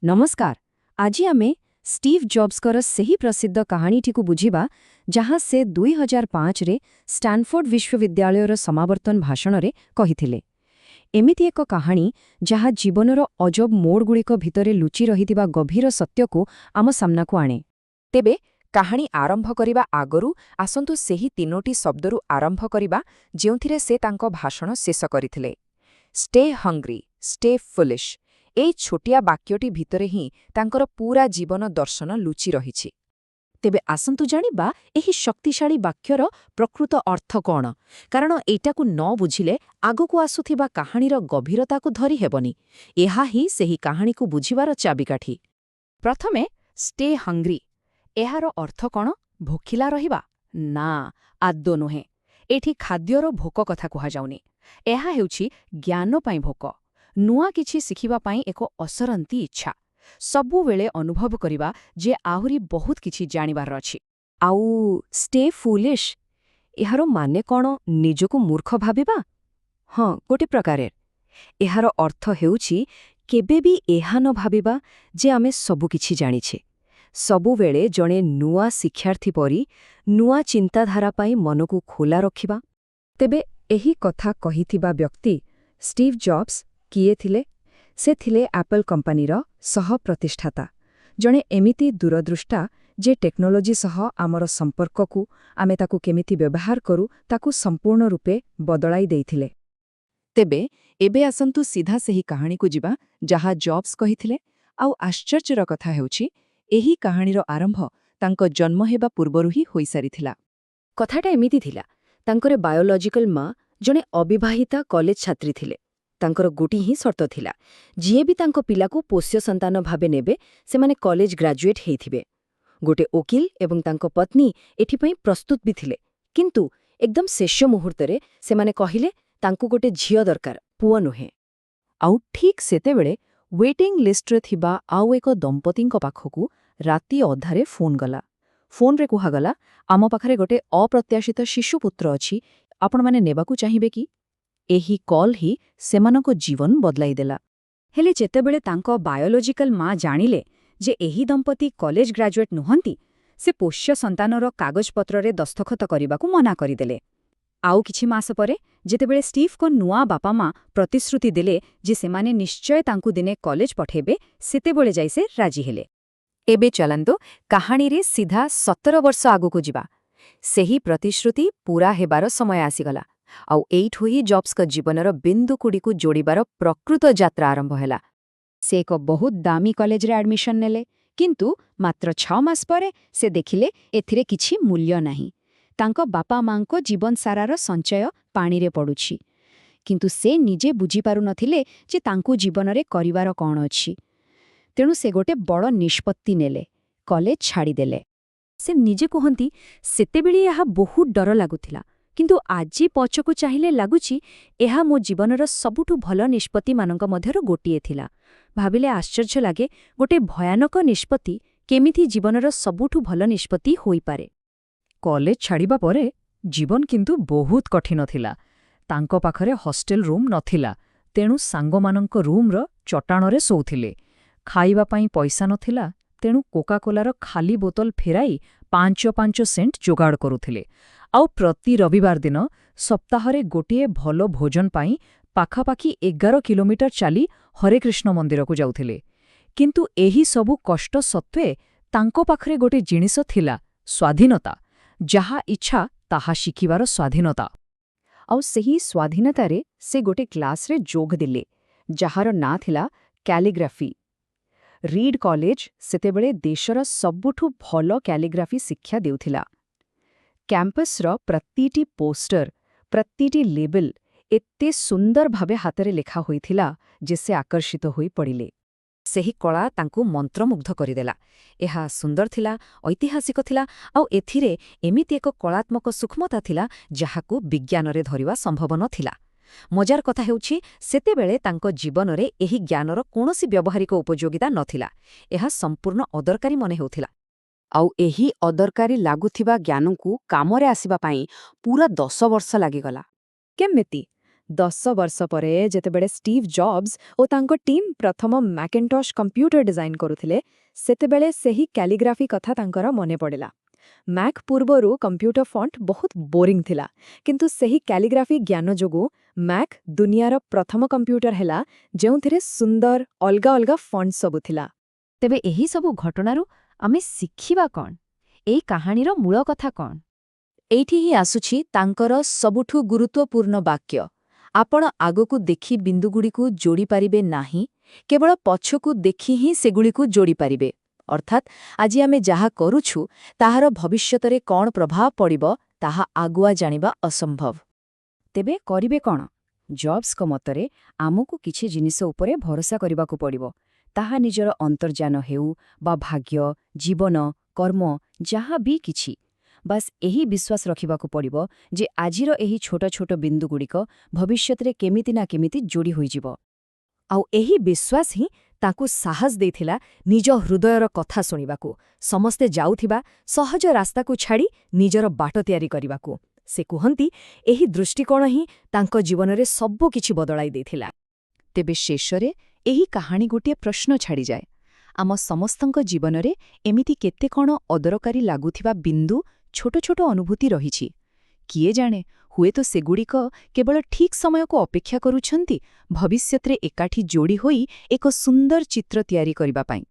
नमस्कार। आज आमे स्टीव जॉब्सकर सही प्रसिद्ध कहानीटिकु बुझिबा जहाँ से 2005 रे स्टैनफोर्ड विश्वविद्यालयर समावर्तन भाषण रे कहिथिले। एमिति एक कहानी जहाँ जीवनर अजब मोड़गुड़िक भितरे लुचि रहिथिबा गभीर सत्यको आम सामनाकु आणे। तेबे काहानी आरंभ करिबा आगरु आसंतु सेही तीनोटी शब्दरु आरंभ करिबा जेउथिरे से तांको भाषण शेष करिथिले। Stay hungry, stay foolish. ए छोटिया वाक्यटी भितरे ही तांकर पूरा जीवन दर्शन लुचि रहिछि। तेबे आसंतु जानिबा एही शक्तिशाली वाक्यर प्रकृत अर्थ कौन, कारण एटाकु न बुझिले आगकु आसुथिबा कहानीर गभीरताकु धरि हेबनी। एहा ही सेही कहानीकु बुझिबार चाबिकाठी। प्रथमे स्टे हंग्री। एहार अर्थ कौन? भोकिला रहिबा? ना, आदौ नुहे। एठी खाद्यर भोक कथा कुहा जाउनी। एहा हेउछि ज्ञान पाई भोक, नुआ किछि शिखिबा पाई एको असरंती इच्छा, सबुवेले अनुभव करिबा जे आहुरी बहुत किछि जानिबार अछि। आउ स्टे फुलिश, एहार माने कौन? निजकु मूर्ख भाबिबा? हाँ, गोटे प्रकारे। एहार अर्थ हेउछि केबे भी एहा न भाबिबा जे आमे सबु किछि जानिछे। सबुवेले जणे नुआ शिक्षार्थी परी नुआ चिंताधारा पाई मनकु खोला रखिबा। तेबे एही कथा कहिथिबा व्यक्ति स्टीव जॉब्स किए थिले? से थिले एप्पल कंपनीर सह प्रतिष्ठाता, जणे एमिति दूरदृष्टा जे टेक्नोलोजी सह आमर संपर्ककु आमे ताकु केमिति व्यवहार करू ताकु संपूर्ण रूपे बदलाई देइथिले। तेबे एबे आसंतु सीधा सेही कहानीकु जिबा जहा जॉब्स कहिथिले। आउ आश्चर्यर कथा हेउछि एही कहानीर आरंभ तांको जन्म हेबा पूर्वरु ही होई सारिथिला। कथाटा एमिति थिला, तांकरे बायोलॉजिकल मां जणे अविवाहिता कॉलेज छात्री थिले। तांकर गोटी ही सर्त थिला, जिए भी तांको पिलाकु पोष्य संतान भाबे नेबे सेमाने कॉलेज ग्रेजुएट हेइथिबे। गोटे ओकिल एवं तांको पत्नी एठिपई प्रस्तुत भी थिले, किंतु एकदम शेष मुहूर्तरे सेमाने कहिले तांकु गोटे झियो दरकार, पुओ नुहे। आउ ठीक सेतेबेले वेटिंग लिस्टरे थिबा आउ एक दंपतिंको पाखकु राति अधारे फोन गला। फोन रे कुहागला, आम पाखरे गोटे अप्रत्याशित शिशुपुत्र अछि, आपण माने नेबाकु चाहिबे कि? एही कॉल ही सेमानको जीवन बदलाई देला। हेले जेतेबेले तांको बायोलॉजिकल मां जानिले जे एही दंपति कॉलेज ग्रेजुएट नुहंती, से पोष्य संतानर कागजपत्ररे दस्तखत करिबाकु मना करिदेले। आउ किछि मास परे जेतेबेले स्टीव को नुआ बापा मां प्रतिश्रुति देले जे सेमाने निश्चय तांकु दिने कॉलेज पठेबे, सेतेबेले जाई से राजी हेले। एबे चलंतो कहानी रे सीधा 17 वर्ष आगुकु जिबा। सेही प्रतिश्रुति पूरा हेबार समय आसीगला। आउ एइठु ही जॉब्सक जीवनर बिंदुकुड़ीकु जोड़िबार प्रकृत यात्रा आरंभ हेला। से एक बहुत दामी कॉलेजरे एडमिशन नेले, किंतु मात्र 6 मास परे से देखिले एथिरे किछि मूल्य नाही। तांको बापा मांको जीवन सारार संचय पाणीरे पड़ुछि, किंतु से निजे बुझी पारु नथिले जे तांकु जीवनरे करिवार कौन अछि। तेणु से गोटे बड़ निष्पत्ति नेले, कॉलेज छाड़ी देले। से निजे कहंती सेतेबेले यहा बहुत डर लागुथिला, किंतु आजी पछकु चाहिले लागुछि एहा मो जीवनर सबुठु भल निष्पत्ति मानक मध्यरु गोटिए थिला। भाबिले आश्चर्य लागे गोटे भयानक निष्पत्ति केमिथि जीवनर सबुठु भल निष्पत्ति होई पारे। कॉलेज छाड़िबा परे जीवन किंतु बहुत कठिन थिला। तांको पाखरे हॉस्टेल रूम नथिला, तेणु सांगमानंक रूमर चटाणरे सोउथिले। खाइबा पाई पैसा नथिला, तेणु कोकाकोलार खाली बोतल फेराई 5 सेंट जोगाड़ करुथिले। आउ प्रति रविवार दिन सप्ताहरे गोटिए भल भोजन पाई पाखापाखि 11 किलोमीटर चाली हरे कृष्ण मंदिर को जाउथिले। किंतु एही सबु कष्ट सत्वे तांको पाखरे गोटे जिनिस थिला, स्वाधीनता। जहा इच्छा ताहा शिखिबार स्वाधीनता। आउ सेही स्वाधीनतारे से गोटे क्लासरे जोग दिले, जहार ना थिला कैलीग्राफी। रीड कॉलेज सेतेबेले देशर सबुठु भल कैलीग्राफी शिक्षा देउथिला। कैंपसर प्रतिटी पोस्टर, प्रतिटी लेबल एते सुंदर भावे हातरे लेखा होइथिला जे से आकर्षित होई पड़िले। सेही कला तांकु मंत्रमुग्ध करिदेला। एहा सुंदर थिला, ऐतिहासिक थिला, आउ एथिरे एमिति एक कलात्मक सूक्ष्मता थिला जहाकु विज्ञानरे धरिवा संभव नथिला। मजार कथा हेउछि सेतेबेले तांको जीवनरे एही ज्ञानर कोनोसी व्यावहारिक उपयोगिता नथिला। एहा संपूर्ण अदरकारी मने हेउथिला। आउ एही अदरकारी लागुथिबा ज्ञानकु कामरे आसिबा पाई पूरा 10 वर्ष लागिगला। केमिति? 10 ବର୍ଷ ପରେ ଯେତେବେଳେ ଷ୍ଟିଭ୍ ଜବ୍ସ ଓ ତାଙ୍କ ଟିମ୍ ପ୍ରଥମ ମ୍ୟାକିନ୍ଟୋଶ କମ୍ପ୍ୟୁଟର ଡିଜାଇନ୍ କରୁଥିଲେ, ସେତେବେଳେ ସେହି କ୍ୟାଲିଗ୍ରାଫି କଥା ତାଙ୍କର ମନେ ପଡ଼ିଲା। ମ୍ୟାକ୍ ପୂର୍ବରୁ କମ୍ପ୍ୟୁଟର ଫଣ୍ଟ ବହୁତ ବୋରିଂ ଥିଲା, କିନ୍ତୁ ସେହି କ୍ୟାଲିଗ୍ରାଫି ଜ୍ଞାନ ଯୋଗୁଁ ମ୍ୟାକ୍ ଦୁନିଆର ପ୍ରଥମ କମ୍ପ୍ୟୁଟର ହେଲା ଯେଉଁଥିରେ ସୁନ୍ଦର ଅଲଗା ଅଲଗା ଫଣ୍ଟ ସବୁ ଥିଲା। ତେବେ ଏହି ସବୁ ଘଟଣାରୁ ଆମେ ଶିଖିବା କ'ଣ? ଏହି କାହାଣୀର ମୂଳ କଥା କ'ଣ? ଏଇଠି ହିଁ ଆସୁଛି ତାଙ୍କର ସବୁଠୁ ଗୁରୁତ୍ୱପୂର୍ଣ୍ଣ ବାକ୍ୟ। ଆପଣ ଆଗକୁ ଦେଖି ବିନ୍ଦୁଗୁଡ଼ିକୁ ଯୋଡ଼ିପାରିବେ ନାହିଁ, କେବଳ ପଛକୁ ଦେଖି ହିଁ ସେଗୁଡ଼ିକୁ ଯୋଡ଼ିପାରିବେ। ଅର୍ଥାତ୍ ଆଜି ଆମେ ଯାହା କରୁଛୁ ତାହାର ଭବିଷ୍ୟତରେ କ'ଣ ପ୍ରଭାବ ପଡ଼ିବ ତାହା ଆଗୁଆ ଜାଣିବା ଅସମ୍ଭବ। ତେବେ କରିବେ କ'ଣ? ଜବ୍ସଙ୍କ ମତରେ ଆମକୁ କିଛି ଜିନିଷ ଉପରେ ଭରସା କରିବାକୁ ପଡ଼ିବ। ତାହା ନିଜର ଅନ୍ତର୍ଜ୍ଞାନ ହେଉ ବା ଭାଗ୍ୟ, ଜୀବନ, କର୍ମ, ଯାହା ବି କିଛି। ବାସ୍ ଏହି ବିଶ୍ୱାସ ରଖିବାକୁ ପଡ଼ିବ ଯେ ଆଜିର ଏହି ଛୋଟ ଛୋଟ ବିନ୍ଦୁଗୁଡ଼ିକ ଭବିଷ୍ୟତରେ କେମିତି ନା କେମିତି ଯୋଡ଼ି ହୋଇଯିବ। ଆଉ ଏହି ବିଶ୍ୱାସ ହିଁ ତାଙ୍କୁ ସାହସ ଦେଇଥିଲା ନିଜ ହୃଦୟର କଥା ଶୁଣିବାକୁ, ସମସ୍ତେ ଯାଉଥିବା ସହଜ ରାସ୍ତାକୁ ଛାଡ଼ି ନିଜର ବାଟ ତିଆରି କରିବାକୁ। ସେ କୁହନ୍ତି, ଏହି ଦୃଷ୍ଟିକୋଣ ହିଁ ତାଙ୍କ ଜୀବନରେ ସବୁକିଛି ବଦଳାଇ ଦେଇଥିଲା। ତେବେ ଶେଷରେ ଏହି କାହାଣୀ ଗୋଟିଏ ପ୍ରଶ୍ନ ଛାଡ଼ିଯାଏ। ଆମ ସମସ୍ତଙ୍କ ଜୀବନରେ ଏମିତି କେତେ କ'ଣ ଅଦରକାରୀ ଲାଗୁଥିବା ବିନ୍ଦୁ, ଛୋଟ ଛୋଟ ଅନୁଭୂତି ରହିଛି। କିଏ ଜାଣେ, ହୁଏତ ସେଗୁଡ଼ିକ କେବଳ ଠିକ୍ ସମୟକୁ ଅପେକ୍ଷା କରୁଛନ୍ତି ଭବିଷ୍ୟତରେ ଏକାଠି ଯୋଡ଼ି ହୋଇ ଏକ ସୁନ୍ଦର ଚିତ୍ର ତିଆରି କରିବା ପାଇଁ।